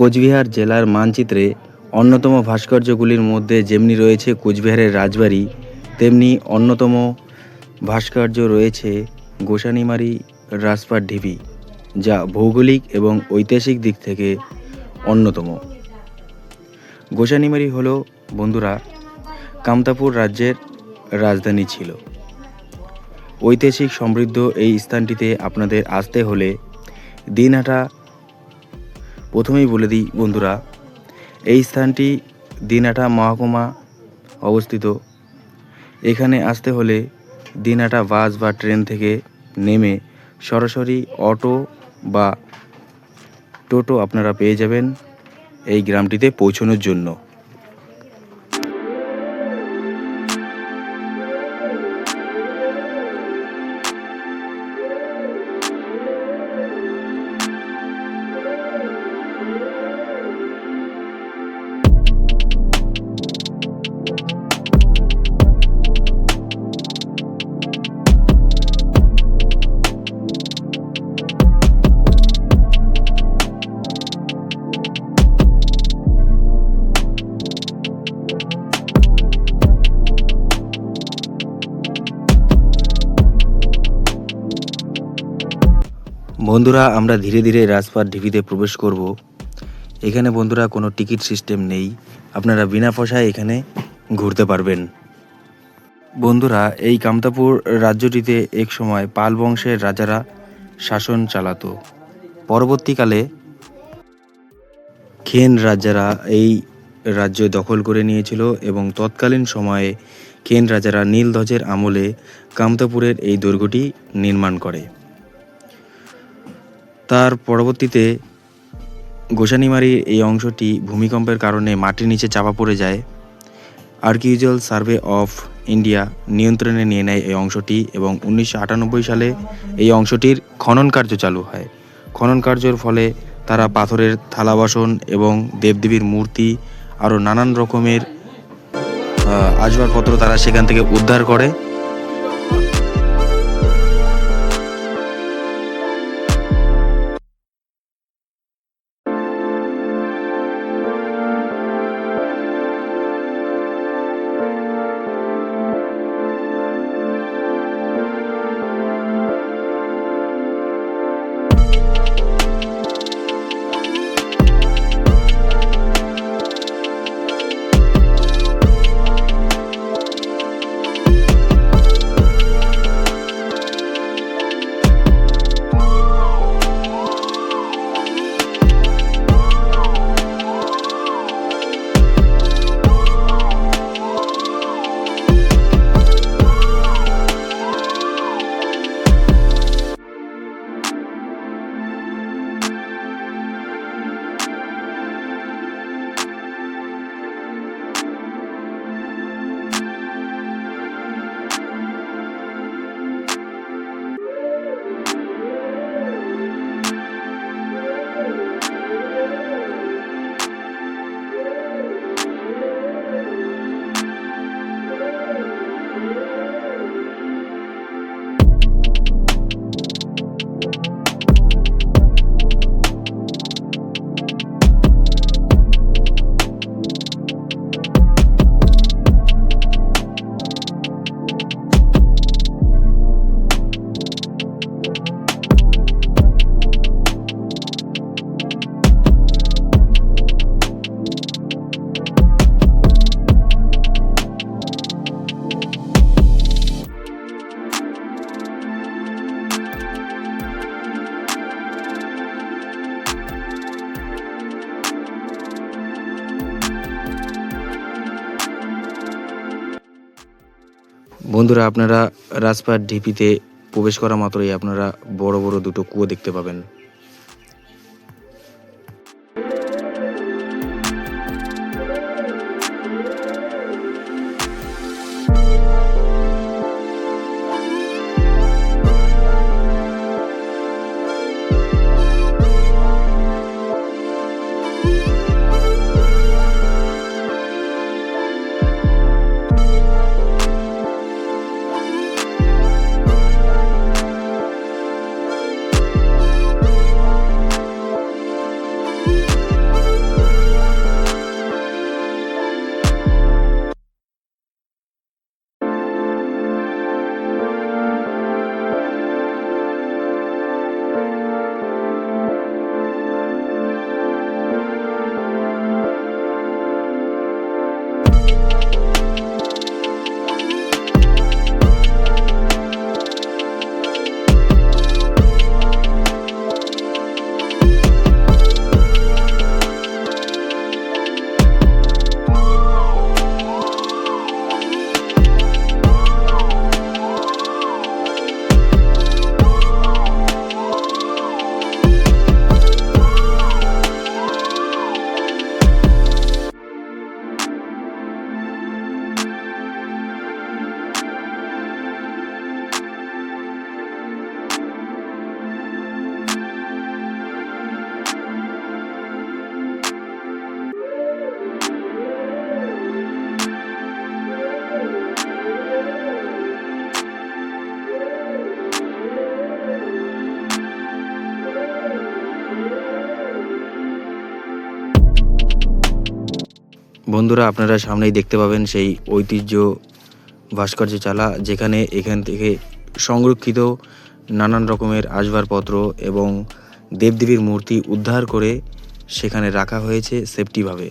কোচবিহার জেলার মানচিত্রে অন্যতম ভাস্কর্যগুলির মধ্যে যেমনি রয়েছে কোচবিহারের রাজবাড়ি, তেমনি অন্যতম ভাস্কর্য রয়েছে গোসানিমারি রাজপাট ঢিবি, যা ভৌগোলিক এবং ঐতিহাসিক দিক থেকে অন্যতম। গোসানিমারি হল বন্ধুরা কামতাপুর রাজ্যের রাজধানী ছিল। ঐতিহাসিক সমৃদ্ধ এই স্থানটিতে আপনাদের আসতে হলে দিনহাটা, প্রথমেই বলে দিই বন্ধুরা, এই স্থানটি দিনহাটা মহকুমা অবস্থিত। এখানে আসতে হলে দিনহাটা বাস বা ট্রেন থেকে নেমে সরাসরি অটো বা টোটো আপনারা পেয়ে যাবেন এই গ্রামটিতে পৌঁছানোর জন্য। বন্ধুরা, আমরা ধীরে ধীরে রাজপাট ঢিবিতে প্রবেশ করব। এখানে বন্ধুরা কোনো টিকিট সিস্টেম নেই, আপনারা বিনা পয়সায় এখানে ঘুরতে পারবেন। বন্ধুরা, এই কামতাপুর রাজ্যটিতে এক সময় পাল বংশের রাজারা শাসন চালাতো। পরবর্তীকালে খেন রাজারা এই রাজ্য দখল করে নিয়েছিল এবং তৎকালীন সময়ে খেন রাজারা নীলধ্বজের আমলে কামতাপুরের এই দুর্গটি নির্মাণ করে। তার পরবর্তীতে গোসানিমারির এই অংশটি ভূমিকম্পের কারণে মাটির নিচে চাপা পড়ে যায়। আর্কিওলজিক্যাল সার্ভে অফ ইন্ডিয়া নিয়ন্ত্রণে নিয়ে নেয় এই অংশটি এবং 1998 সালে এই অংশটির খনন কার্য চালু হয়। খনন কার্যের ফলে তারা পাথরের থালা বাসন এবং দেবদেবীর মূর্তি আরও নানান রকমের আসবাবপত্র তারা সেখান থেকে উদ্ধার করে। বন্ধুরা, আপনারা রাজপাট ঢিবিতে প্রবেশ করা মাত্রই আপনারা বড় বড় দুটো কুয়ো দেখতে পাবেন। বন্ধুরা, আপনারা সামনেই দেখতে পাবেন সেই ঐতিহ্য ভাস্কর্য চালা, যেখানে এখান থেকে সংরক্ষিত নানান রকমের আসবাবপত্র এবং দেবদেবীর মূর্তি উদ্ধার করে সেখানে রাখা হয়েছে সেফটিভাবে।